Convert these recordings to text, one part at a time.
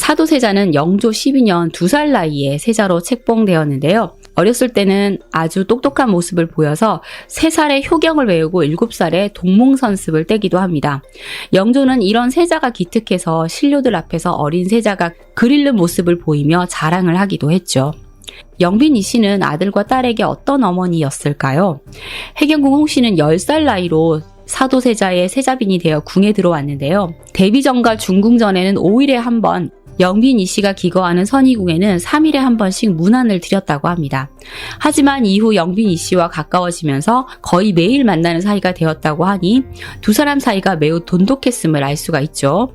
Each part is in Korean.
사도세자는 영조 12년 2살 나이에 세자로 책봉되었는데요. 어렸을 때는 아주 똑똑한 모습을 보여서 3살에 효경을 외우고 7살에 동몽선습을 떼기도 합니다. 영조는 이런 세자가 기특해서 신료들 앞에서 어린 세자가 글 읽는 모습을 보이며 자랑을 하기도 했죠. 영빈 이 씨는 아들과 딸에게 어떤 어머니였을까요? 해경궁 홍씨는 10살 나이로 사도세자의 세자빈이 되어 궁에 들어왔는데요. 데뷔전과 중궁전에는 5일에 한 번, 영빈 이 씨가 기거하는 선의궁에는 3일에 한 번씩 문안을 드렸다고 합니다. 하지만 이후 영빈 이 씨와 가까워지면서 거의 매일 만나는 사이가 되었다고 하니 두 사람 사이가 매우 돈독했음을 알 수가 있죠.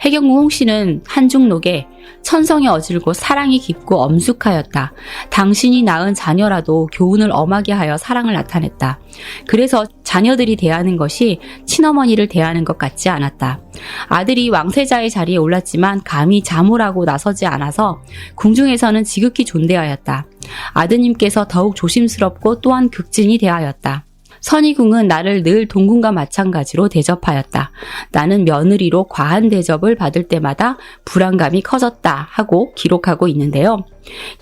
해경궁 홍씨는 한중록에 천성이 어질고 사랑이 깊고 엄숙하였다. 당신이 낳은 자녀라도 교훈을 엄하게 하여 사랑을 나타냈다. 그래서 자녀들이 대하는 것이 친어머니를 대하는 것 같지 않았다. 아들이 왕세자의 자리에 올랐지만 감히 자모라고 나서지 않아서 궁중에서는 지극히 존대하였다. 아드님께서 더욱 조심스럽고 또한 극진히 대하였다. 선의궁은 나를 늘 동궁과 마찬가지로 대접하였다. 나는 며느리로 과한 대접을 받을 때마다 불안감이 커졌다 하고 기록하고 있는데요.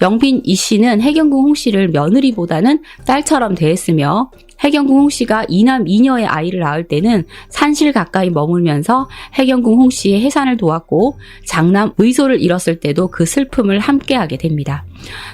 영빈 이 씨는 해경궁 홍씨를 며느리보다는 딸처럼 대했으며 해경궁 홍씨가 2남 2녀의 아이를 낳을 때는 산실 가까이 머물면서 해경궁 홍씨의 해산을 도왔고 장남 의소를 잃었을 때도 그 슬픔을 함께하게 됩니다.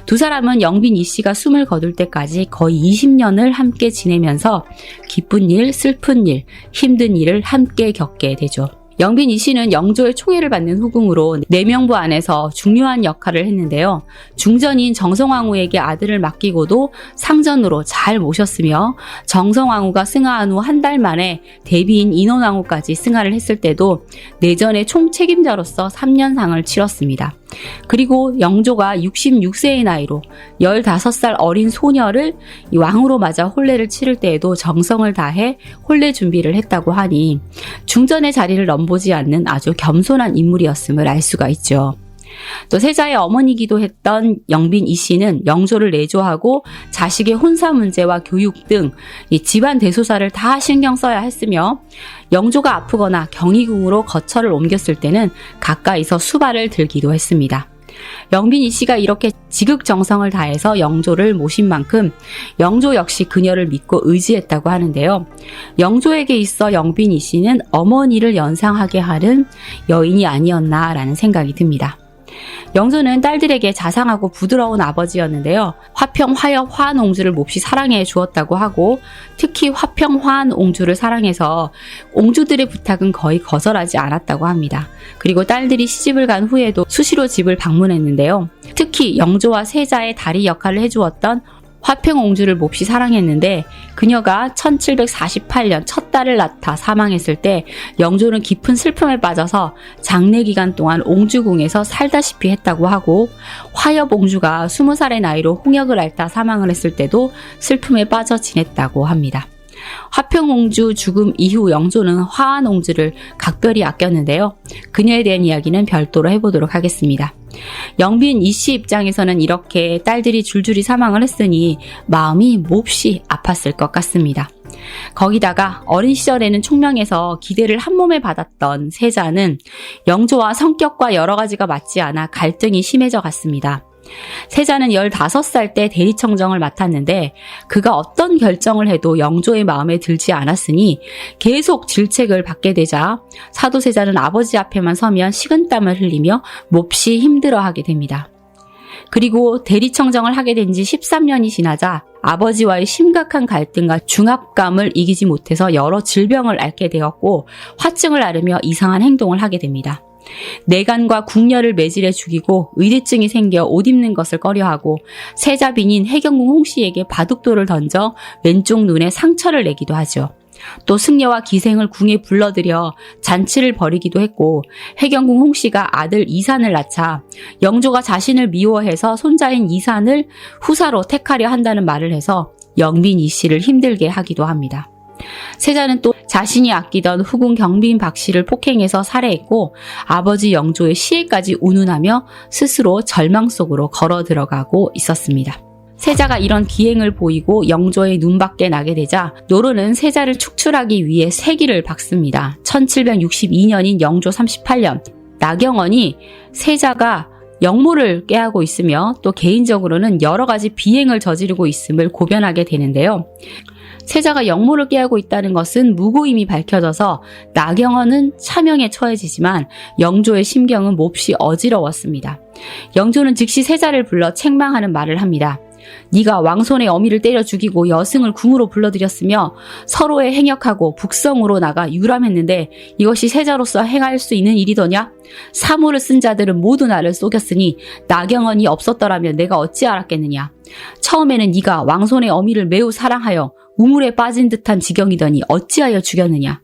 두 사람은 영빈 이 씨가 숨을 거둘 때까지 거의 20년을 함께 지내면서 기쁜 일, 슬픈 일, 힘든 일을 함께 겪게 되죠. 영빈 이 씨는 영조의 총애를 받는 후궁으로 내명부 안에서 중요한 역할을 했는데요. 중전인 정성왕후에게 아들을 맡기고도 상전으로 잘 모셨으며 정성왕후가 승하한 후 한 달 만에 대비인 인원왕후까지 승하를 했을 때도 내전의 총책임자로서 3년상을 치렀습니다. 그리고 영조가 66세의 나이로 15살 어린 소녀를 왕으로 맞아 혼례를 치를 때에도 정성을 다해 혼례 준비를 했다고 하니 중전의 자리를 넘보지 않는 아주 겸손한 인물이었음을 알 수가 있죠. 또 세자의 어머니이기도 했던 영빈 이 씨는 영조를 내조하고 자식의 혼사 문제와 교육 등 이 집안 대소사를 다 신경 써야 했으며 영조가 아프거나 경희궁으로 거처를 옮겼을 때는 가까이서 수발을 들기도 했습니다. 영빈 이 씨가 이렇게 지극정성을 다해서 영조를 모신 만큼 영조 역시 그녀를 믿고 의지했다고 하는데요. 영조에게 있어 영빈 이 씨는 어머니를 연상하게 하는 여인이 아니었나라는 생각이 듭니다. 영조는 딸들에게 자상하고 부드러운 아버지였는데요. 화평, 화엽, 화한 옹주를 몹시 사랑해 주었다고 하고 특히 화평, 화한 옹주를 사랑해서 옹주들의 부탁은 거의 거절하지 않았다고 합니다. 그리고 딸들이 시집을 간 후에도 수시로 집을 방문했는데요. 특히 영조와 세자의 다리 역할을 해주었던 화평옹주를 몹시 사랑했는데 그녀가 1748년 첫 딸을 낳다 사망했을 때 영조는 깊은 슬픔에 빠져서 장례 기간 동안 옹주궁에서 살다시피 했다고 하고 화엽옹주가 20살의 나이로 홍역을 앓다 사망을 했을 때도 슬픔에 빠져 지냈다고 합니다. 화평옹주 죽음 이후 영조는 화한옹주를 각별히 아꼈는데요. 그녀에 대한 이야기는 별도로 해보도록 하겠습니다. 영빈 이 씨 입장에서는 이렇게 딸들이 줄줄이 사망을 했으니 마음이 몹시 아팠을 것 같습니다. 거기다가 어린 시절에는 총명해서 기대를 한몸에 받았던 세자는 영조와 성격과 여러 가지가 맞지 않아 갈등이 심해져 갔습니다. 세자는 15살 때 대리청정을 맡았는데 그가 어떤 결정을 해도 영조의 마음에 들지 않았으니 계속 질책을 받게 되자 사도세자는 아버지 앞에만 서면 식은땀을 흘리며 몹시 힘들어하게 됩니다. 그리고 대리청정을 하게 된 지 13년이 지나자 아버지와의 심각한 갈등과 중압감을 이기지 못해서 여러 질병을 앓게 되었고 화증을 앓으며 이상한 행동을 하게 됩니다. 내간과 궁녀를 매질해 죽이고 의대증이 생겨 옷 입는 것을 꺼려하고 세자빈인 해경궁 홍씨에게 바둑돌을 던져 왼쪽 눈에 상처를 내기도 하죠. 또 승려와 기생을 궁에 불러들여 잔치를 벌이기도 했고 해경궁 홍씨가 아들 이산을 낳자 영조가 자신을 미워해서 손자인 이산을 후사로 택하려 한다는 말을 해서 영빈 이 씨를 힘들게 하기도 합니다. 세자는 또 자신이 아끼던 후궁 경빈 박씨를 폭행해서 살해했고 아버지 영조의 시해까지 운운하며 스스로 절망 속으로 걸어 들어가고 있었습니다. 세자가 이런 기행을 보이고 영조의 눈밖에 나게 되자 노론은 세자를 축출하기 위해 세기를 박습니다. 1762년인 영조 38년 나경원이 세자가 영모를 꾀하고 있으며 또 개인적으로는 여러 가지 비행을 저지르고 있음을 고변하게 되는데요. 세자가 영모를 꾀하고 있다는 것은 무고임이 밝혀져서 나경원은 차명에 처해지지만 영조의 심경은 몹시 어지러웠습니다. 영조는 즉시 세자를 불러 책망하는 말을 합니다. 네가 왕손의 어미를 때려 죽이고 여승을 궁으로 불러들였으며 서로의 행역하고 북성으로 나가 유람했는데 이것이 세자로서 행할 수 있는 일이더냐? 사모를 쓴 자들은 모두 나를 속였으니 나경원이 없었더라면 내가 어찌 알았겠느냐? 처음에는 네가 왕손의 어미를 매우 사랑하여 우물에 빠진 듯한 지경이더니 어찌하여 죽였느냐?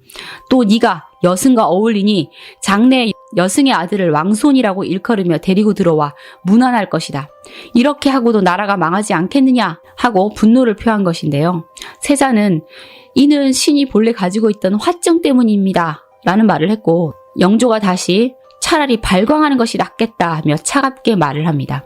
또 네가 여승과 어울리니 장래 여승의 아들을 왕손이라고 일컬으며 데리고 들어와 문안할 것이다. 이렇게 하고도 나라가 망하지 않겠느냐 하고 분노를 표한 것인데요. 세자는 이는 신이 본래 가지고 있던 화증 때문입니다 라는 말을 했고 영조가 다시 차라리 발광하는 것이 낫겠다 하며 차갑게 말을 합니다.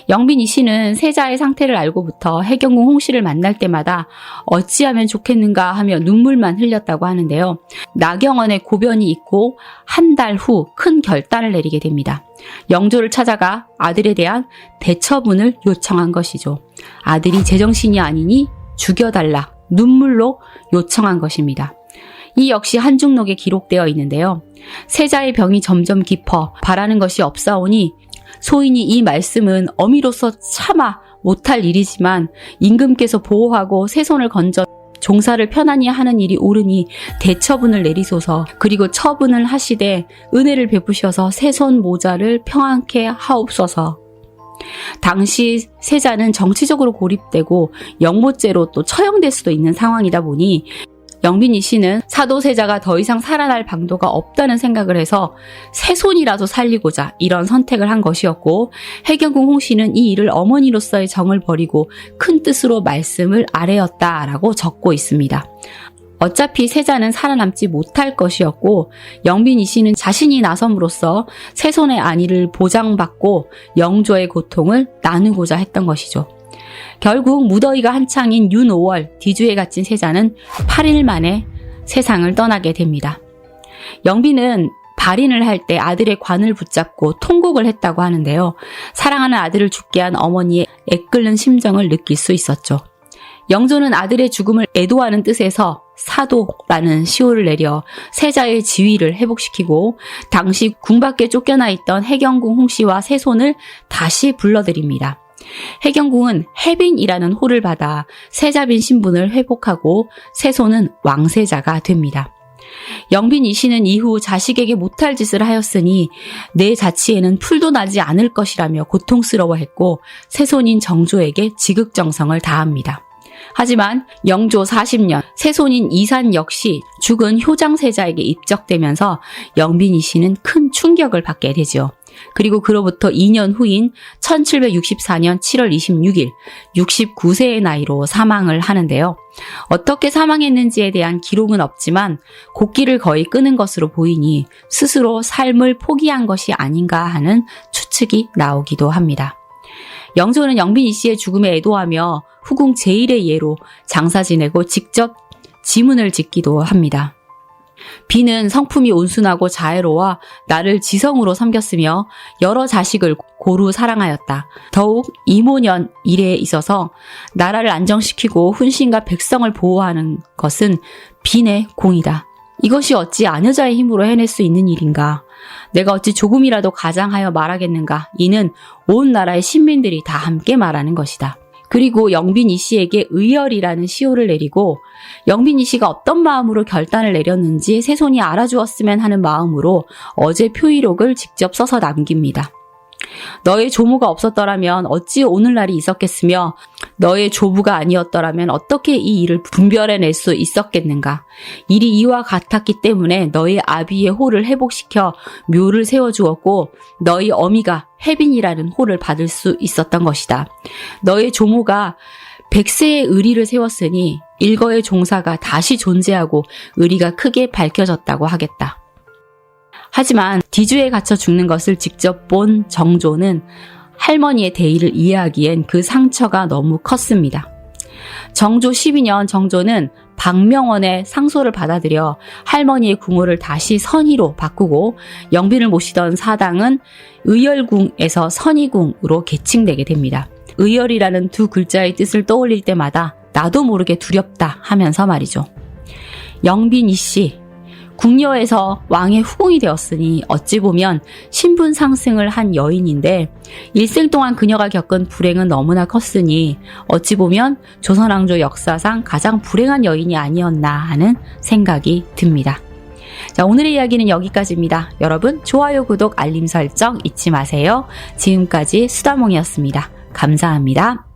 영빈 이 씨는 세자의 상태를 알고부터 해경궁 홍씨를 만날 때마다 어찌하면 좋겠는가 하며 눈물만 흘렸다고 하는데요. 나경원의 고변이 있고 한 달 후 큰 결단을 내리게 됩니다. 영조를 찾아가 아들에 대한 대처분을 요청한 것이죠. 아들이 제정신이 아니니 죽여달라 눈물로 요청한 것입니다. 이 역시 한중록에 기록되어 있는데요. 세자의 병이 점점 깊어 바라는 것이 없사오니 소인이 이 말씀은 어미로서 차마 못할 일이지만 임금께서 보호하고 세손을 건져 종사를 편안히 하는 일이 옳으니 대처분을 내리소서. 그리고 처분을 하시되 은혜를 베푸셔서 세손 모자를 평안케 하옵소서. 당시 세자는 정치적으로 고립되고 영모죄로 또 처형될 수도 있는 상황이다 보니 영빈이 씨는 사도세자가 더 이상 살아날 방도가 없다는 생각을 해서 세손이라도 살리고자 이런 선택을 한 것이었고 해경궁 홍씨는 이 일을 어머니로서의 정을 버리고 큰 뜻으로 말씀을 아뢰었다라고 적고 있습니다. 어차피 세자는 살아남지 못할 것이었고 영빈이 씨는 자신이 나섬으로써 세손의 안위를 보장받고 영조의 고통을 나누고자 했던 것이죠. 결국 무더위가 한창인 윤 5월 뒤주에 갇힌 세자는 8일 만에 세상을 떠나게 됩니다. 영빈은 발인을 할 때 아들의 관을 붙잡고 통곡을 했다고 하는데요. 사랑하는 아들을 죽게 한 어머니의 애끓는 심정을 느낄 수 있었죠. 영조는 아들의 죽음을 애도하는 뜻에서 사도라는 시호를 내려 세자의 지위를 회복시키고 당시 궁 밖에 쫓겨나 있던 해경궁 홍씨와 세손을 다시 불러들입니다. 해경궁은 해빈이라는 호를 받아 세자빈 신분을 회복하고 세손은 왕세자가 됩니다. 영빈 이 씨는 이후 자식에게 못할 짓을 하였으니 내 자치에는 풀도 나지 않을 것이라며 고통스러워했고 세손인 정조에게 지극정성을 다합니다. 하지만 영조 40년 세손인 이산 역시 죽은 효장세자에게 입적되면서 영빈 이 씨는 큰 충격을 받게 되죠. 그리고 그로부터 2년 후인 1764년 7월 26일 69세의 나이로 사망을 하는데요. 어떻게 사망했는지에 대한 기록은 없지만 곡기를 거의 끊은 것으로 보이니 스스로 삶을 포기한 것이 아닌가 하는 추측이 나오기도 합니다. 영조는 영빈 이 씨의 죽음에 애도하며 후궁 제1의 예로 장사 지내고 직접 지문을 짓기도 합니다. 비는 성품이 온순하고 자애로워 나를 지성으로 섬겼으며 여러 자식을 고루 사랑하였다. 더욱 이모년 일에 있어서 나라를 안정시키고 훈신과 백성을 보호하는 것은 빈의 공이다. 이것이 어찌 아녀자의 힘으로 해낼 수 있는 일인가? 내가 어찌 조금이라도 가장하여 말하겠는가? 이는 온 나라의 신민들이 다 함께 말하는 것이다. 그리고 영빈 이 씨에게 의열이라는 시호를 내리고 영빈 이 씨가 어떤 마음으로 결단을 내렸는지 세손이 알아주었으면 하는 마음으로 어제 표의록을 직접 써서 남깁니다. 너의 조모가 없었더라면 어찌 오늘날이 있었겠으며 너의 조부가 아니었더라면 어떻게 이 일을 분별해낼 수 있었겠는가. 일이 이와 같았기 때문에 너의 아비의 호를 회복시켜 묘를 세워주었고 너희 어미가 해빈이라는 호를 받을 수 있었던 것이다. 너의 조모가 100세의 의리를 세웠으니 일거의 종사가 다시 존재하고 의리가 크게 밝혀졌다고 하겠다. 하지만 뒤주에 갇혀 죽는 것을 직접 본 정조는 할머니의 대의를 이해하기엔 그 상처가 너무 컸습니다. 정조 12년 정조는 박명원의 상소를 받아들여 할머니의 궁호를 다시 선의로 바꾸고 영빈을 모시던 사당은 의열궁에서 선의궁으로 개칭되게 됩니다. 의열이라는 두 글자의 뜻을 떠올릴 때마다 나도 모르게 두렵다 하면서 말이죠. 영빈 이씨, 궁녀에서 왕의 후궁이 되었으니 어찌 보면 신분 상승을 한 여인인데 일생 동안 그녀가 겪은 불행은 너무나 컸으니 어찌 보면 조선왕조 역사상 가장 불행한 여인이 아니었나 하는 생각이 듭니다. 자, 오늘의 이야기는 여기까지입니다. 여러분 좋아요, 구독, 알림 설정 잊지 마세요. 지금까지 수다몽이었습니다. 감사합니다.